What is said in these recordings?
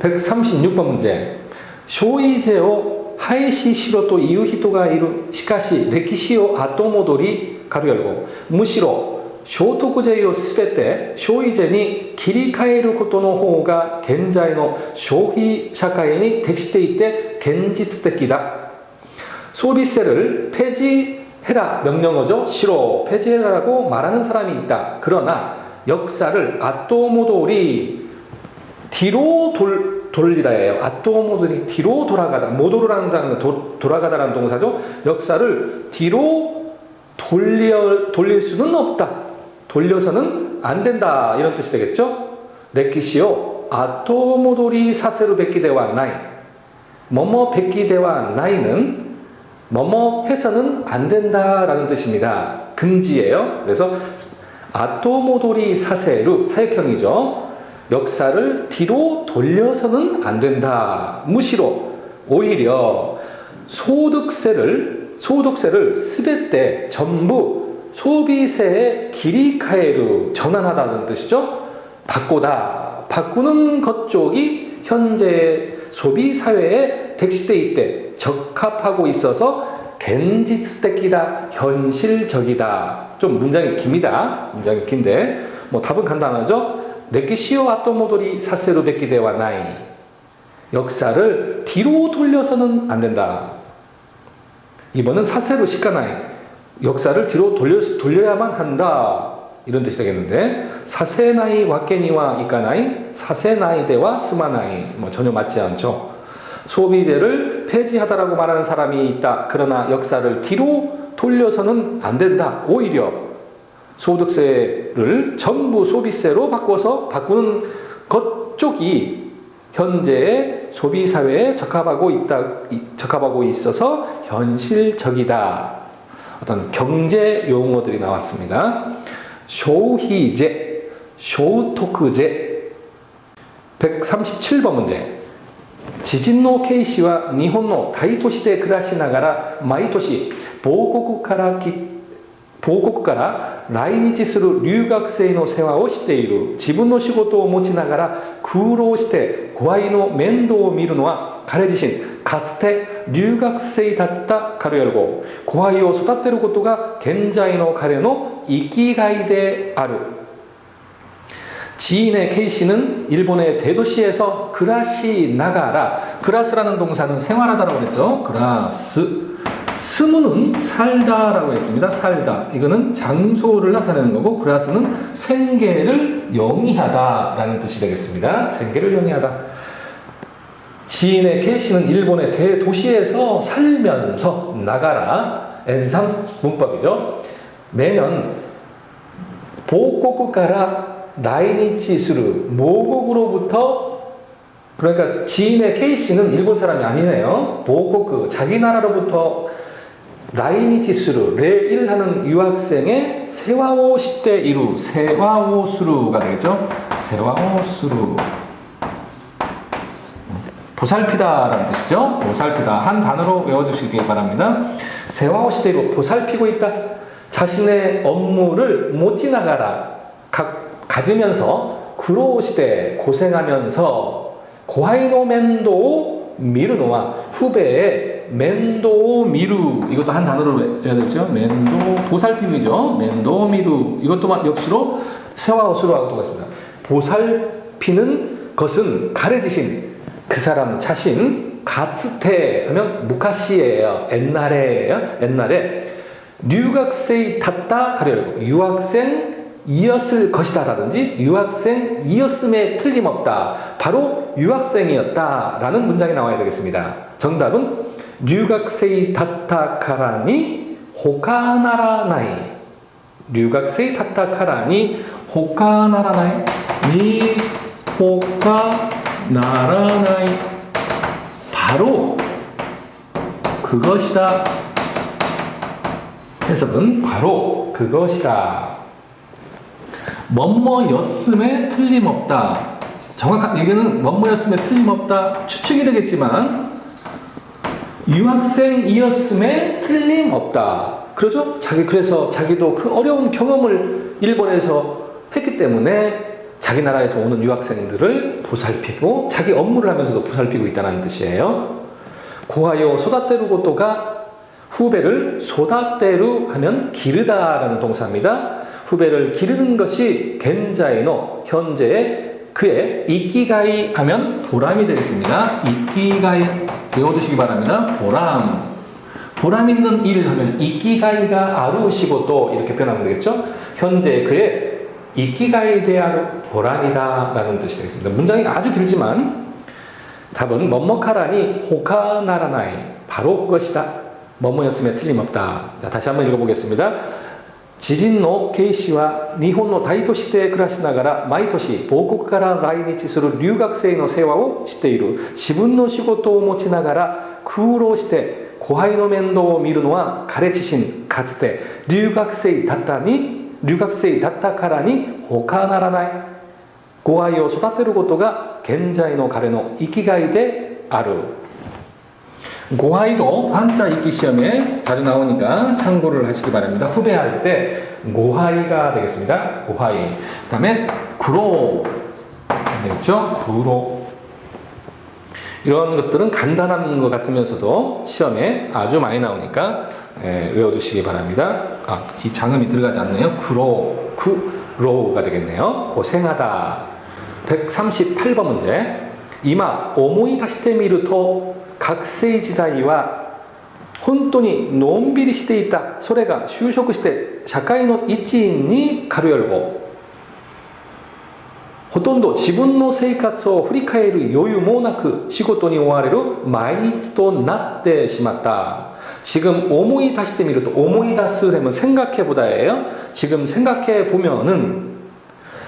136번 문제. 쇼이제오 하이시 시로또 이유 히토가 이루 시카시 레키시오 아토모도리 가로 열고 무시로 쇼토쿠제이오 스베테 쇼이제に 切り替えることの方が現在の消費社会に適していて現実的だ. 소비세를 폐지해라 명령어죠. 싫어 폐지해라라고 말하는 사람이 있다. 그러나 역사를 아토모도리 뒤로 돌리다예요. 아토모도리 뒤로 돌아가다. 모도르라는 단어는 돌아가다라는 동사죠. 역사를 뒤로 돌릴 수는 없다. 돌려서는 안 된다. 이런 뜻이 되겠죠. 레키시오 아토모도리 사세루 베키데와 나이. 뭐뭐 베키데와 나이는 뭐뭐 해서는 안 된다라는 뜻입니다. 금지예요. 그래서 아토모도리 사세루 사역형이죠. 역사를 뒤로 돌려서는 안 된다. 무시로 오히려 소득세를 스베테 전부 소비세에 기리카에루 전환하다는 뜻이죠. 바꾸는 것 쪽이 현재 소비 사회에 택시돼 있대 적합하고 있어서 겐지스tek이다 현실적이다. 좀 문장이 깁니다. 문장이 긴데 뭐 답은 간단하죠. 레키시오 아토모도리 사세루 베키데와 나이. 역사를 뒤로 돌려서는 안 된다. 이번은 사세루 시카나이. 역사를 뒤로 돌려야만 한다. 이런 뜻이 되겠는데 사세나이 와케니와 이까나이 사세나이데와 스마나이 뭐 전혀 맞지 않죠. 소비재를 폐지하다라고 말하는 사람이 있다. 그러나 역사를 뒤로 돌려서는 안 된다. 오히려 소득세를 전부 소비세로 바꾸는 것 쪽이 현재의 소비사회에 적합하고 있어서 현실적이다. 어떤 경제 용어들이 나왔습니다. 쇼희제, 쇼토쿠제. 137번 문제. 지진노 케이시와 일본의大都市で暮らしながら毎年母国から来日する留学生の世話をしている。自分の仕事を持ちながら苦労して子愛の面倒を見るのは彼自身かつて留学生だった彼よりも子愛を育てることが現在の彼の生きがいである. 지인의 K씨는 일본의 대도시에서暮らしながら, 그라스라는 동사는 생활하다라고 그랬죠. 그라스. 스무는 살다라고 했습니다. 살다. 이거는 장소를 나타내는 거고, 그라스는 생계를 영위하다라는 뜻이 되겠습니다. 생계를 영위하다. 지인의 K씨는 일본의 대도시에서 살면서 나가라. 엔상 문법이죠. 매년 보국가라 라이니치스루 모국으로부터, 그러니까 지인의 K씨는 일본 사람이 아니네요. 보국 자기 나라로부터 라이니치스루 레일하는 유학생의 세와오 시대 이루 세와오스루가 되겠죠. 세와오스루 보살피다라는 뜻이죠. 보살피다 한 단어로 외워주시기 바랍니다. 세와오 시대 이루 보살피고 있다. 자신의 업무를 못 지나가라 가지면서 구로시대 고생하면서 고하이노 멘도 미루노와 후배의 멘도 미루, 이것도 한 단어로 외워야 되죠. 멘도 보살핌이죠. 멘도 미루, 이것도 역시로 세와오스루하고 똑같습니다. 보살피는 것은 가르치신 그 사람 자신, 가츠테 하면 무카시예요. 옛날에留学生 탔다 가려고 유학생이었을 것이다 라든지 유학생이었음에 틀림없다, 바로 유학생이었다 라는 문장이 나와야 되겠습니다. 정답은 留学生 탔다 카라니 호카 나라나이. 留学生 탔다 카라니 호카 나라나이 니 호카 나라나이. 바로 그것이다. 해석은 바로 그것이다. 뭐뭐였음에 틀림없다. 정확한 얘기는 뭐뭐였음에 틀림없다. 추측이 되겠지만 유학생이었음에 틀림없다. 그러죠? 그래서 자기도 그 어려운 경험을 일본에서 했기 때문에 자기 나라에서 오는 유학생들을 보살피고 자기 업무를 하면서도 보살피고 있다는 뜻이에요. 고하요 소다테루 고토가 후배를 소다테루 하면 기르다라는 동사입니다. 후배를 기르는 것이 겐자이노 현재의 그의 이키가이 하면 보람이 되겠습니다. 이키가이 외워두시기 바랍니다. 보람 있는 일 하면 이키가이가 아루시고또 이렇게 표현하면 되겠죠. 현재 그의 이키가이 대하루 보람이다 라는 뜻이 되겠습니다. 문장이 아주 길지만 답은 뭐뭐카라니 호카나라나이 바로 그것이다. 뭐뭐였으면 틀림없다. 자, 다시 한번 읽어보겠습니다. 지진の K氏は日本の大都市で暮らしながら毎年母国から来日する留学生の世話をしている。自分の仕事を持ちながら苦労して後輩の面倒を見るのは彼自身かつて留学生だったからに他ならない。後輩を育てることが現在の彼の生きがいである。고하이도 한자 읽기 시험에 자주 나오니까 참고를 하시기 바랍니다. 후배할 때 고하이가 되겠습니다. 고하이. 그 다음에 구로 되겠죠? 구로. 이런 것들은 간단한 것 같으면서도 시험에 아주 많이 나오니까 외워두시기 바랍니다. 이 장음이 들어가지 않네요. 구로가 되겠네요. 고생하다. 138번 문제. 이마 오모이 다시테 미루と学生時代は本当にのんびりしていた。それが就職して社会の一員に軽々ほとんど自分の生活を振り返る余裕もなく仕事に追われる毎日となってしまった。지금 오모이 다시때 미루도 오모이 다스 되면 생각해보다예요. 지금 생각해보면은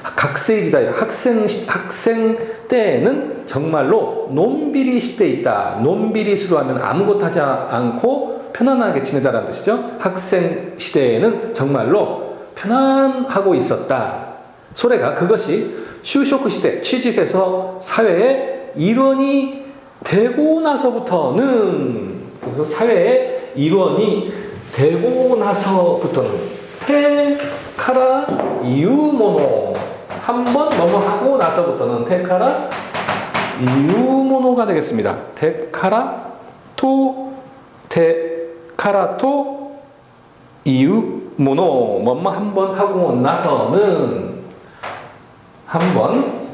학생지다 학생 때에는 정말로 논비리 시대에 있다. 논비리스로 하면 아무것도 하지 않고 편안하게 지내다라는 뜻이죠. 학생 시대에는 정말로 편안하고 있었다. 소래가 그것이 슈쇼크 시대 취직해서 사회의 일원이 되고 나서부터는 그래서 사회의 일원이 되고 나서부터는 테카라 이유모노 한번 뭐뭐 하고 나서부터는 테카라 이유모노가 되겠습니다. 테카라 토 이유모노 뭐뭐 한번 하고 나서는 한번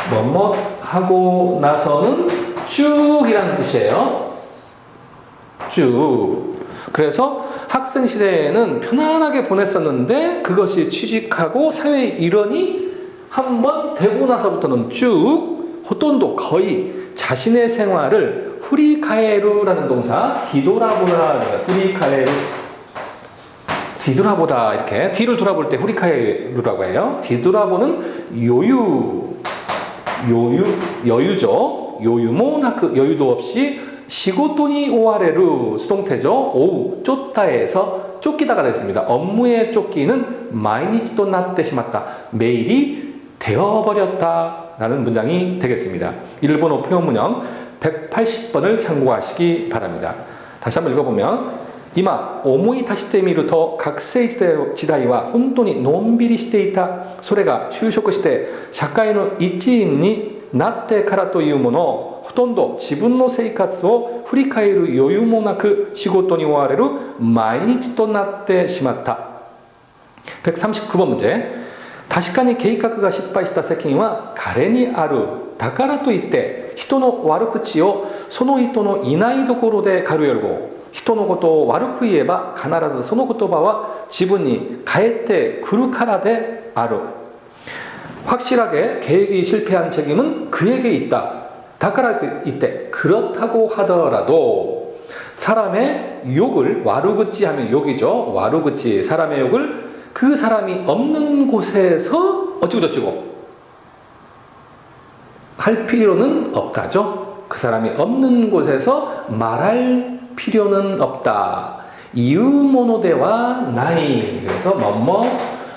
뭐뭐 하고 나서는 쭉이라는 뜻이에요. 쭉. 그래서 학생 시대에는 편안하게 보냈었는데 그것이 취직하고 사회의 일원이 한번 되고 나서부터는 쭉 호돈도 거의 자신의 생활을 후리카에루라는 동사 뒤돌아보다 뒤돌아보다 이렇게 뒤를 돌아볼 때 후리카에루라고 해요. 뒤돌아보는 여유죠. 여유모나크 여유도 없이 시고토니 오아레루 수동태죠. 오우 쫓다에서 쫓기다가 됐습니다. 업무에 쫓기는 마이니치또 나떼시마다 매일이 되어버렸다라는 문장이 되겠습니다. 일본어 표현문형 180번을 참고하시기 바랍니다. 다시 한번 읽어보면 이마 오모이 다시테 미루と学生時代は本当にのんびりしていた。それが就職して社会の一員になってからというものほとんど自分の生活を振り返る余裕もなく仕事に追われる毎日となってしまった。139번 문제. 確かに計画が失敗した責任は彼にある。だからといって人の悪口をその人のいないところで軽々人のことを悪く言えば必ずその言葉は自分に返ってくるからである。 확실하게 계획이 실패한 책임은 그에게 있다. 다카라 이때 그렇다고 하더라도 사람의 욕을 와루그치 하면 욕이죠. 와루그치 사람의 욕을 그 사람이 없는 곳에서 어찌고저찌고 할 필요는 없다죠. 그 사람이 없는 곳에서 말할 필요는 없다. 이유모노대와 나이. 그래서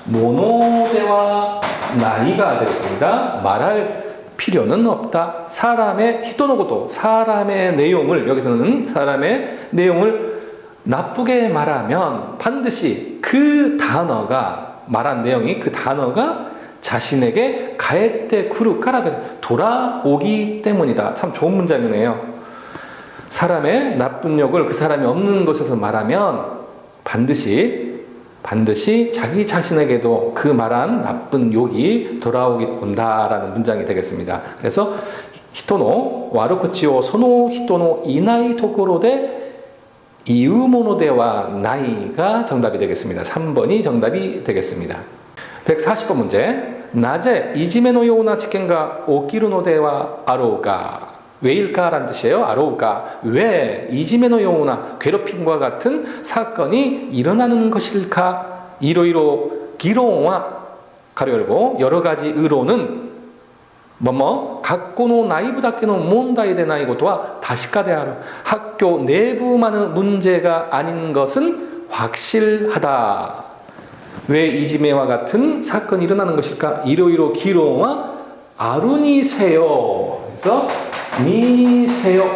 모노대와 나이가 되겠습니다. 말할 필요는 없다. 사람의 히토노고도 사람의 내용을 여기서는 사람의 내용을 나쁘게 말하면 반드시 그 단어가 말한 내용이 그 단어가 자신에게 가에테 쿠르 까라든 돌아오기 때문이다. 참 좋은 문장이네요. 사람의 나쁜 욕을 그 사람이 없는 곳에서 말하면 반드시 자기 자신에게도 그 말한 나쁜 욕이 온다라는 문장이 되겠습니다. 그래서 히토노 와르쿠치오 소노 히토노 이나이 토코로데 이유모노데와 나이가 정답이 되겠습니다. 3번이 정답이 되겠습니다. 140번 문제. 나제 이지메노 요우나 치켄가 오키루노데와 아로우가 왜일까라는 뜻이에요. 아로우가 왜 이지메노 요우나 괴롭힘과 같은 사건이 일어나는 것일까? 이로이로 기론와 가로 열고 여러 가지 의로는 학교의 내부だけの 問題でないことは確かである. 학교 내부만의 문제가 아닌 것은 확실하다. 왜 이지메와 같은 사건이 일어나는 것일까? 이로이로 기론와 아루니세요. 그래서 니세요,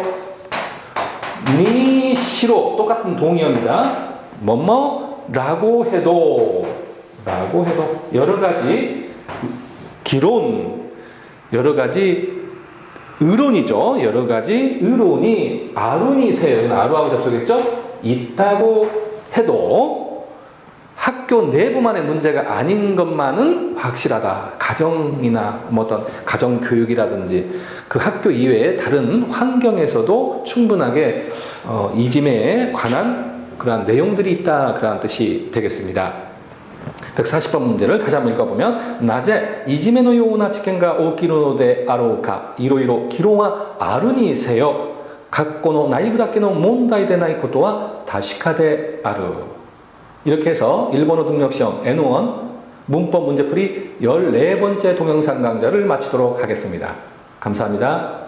니시로 똑같은 동의어입니다. 라고 해도 여러 가지 기론, 여러 가지 의론이죠. 여러 가지 의론이 아루니세요. 아루하고 접속했죠? 있다고 해도 학교 내부만의 문제가 아닌 것만은 확실하다. 가정이나 어떤 가정교육이라든지 그 학교 이외의 다른 환경에서도 충분하게 이지메에 관한 그러한 내용들이 있다. 그러한 뜻이 되겠습니다. 140번 문제를 다시 한번 읽어보면 나제 이지메노 요우나 치켄가 오키루노데 아로우카 이로이로 기론와 아루니세요. 학교의 내부だけの 問題でないことは確かである. 이렇게 해서 일본어 능력시험 N1 문법 문제풀이 14번째 동영상 강좌를 마치도록 하겠습니다. 감사합니다.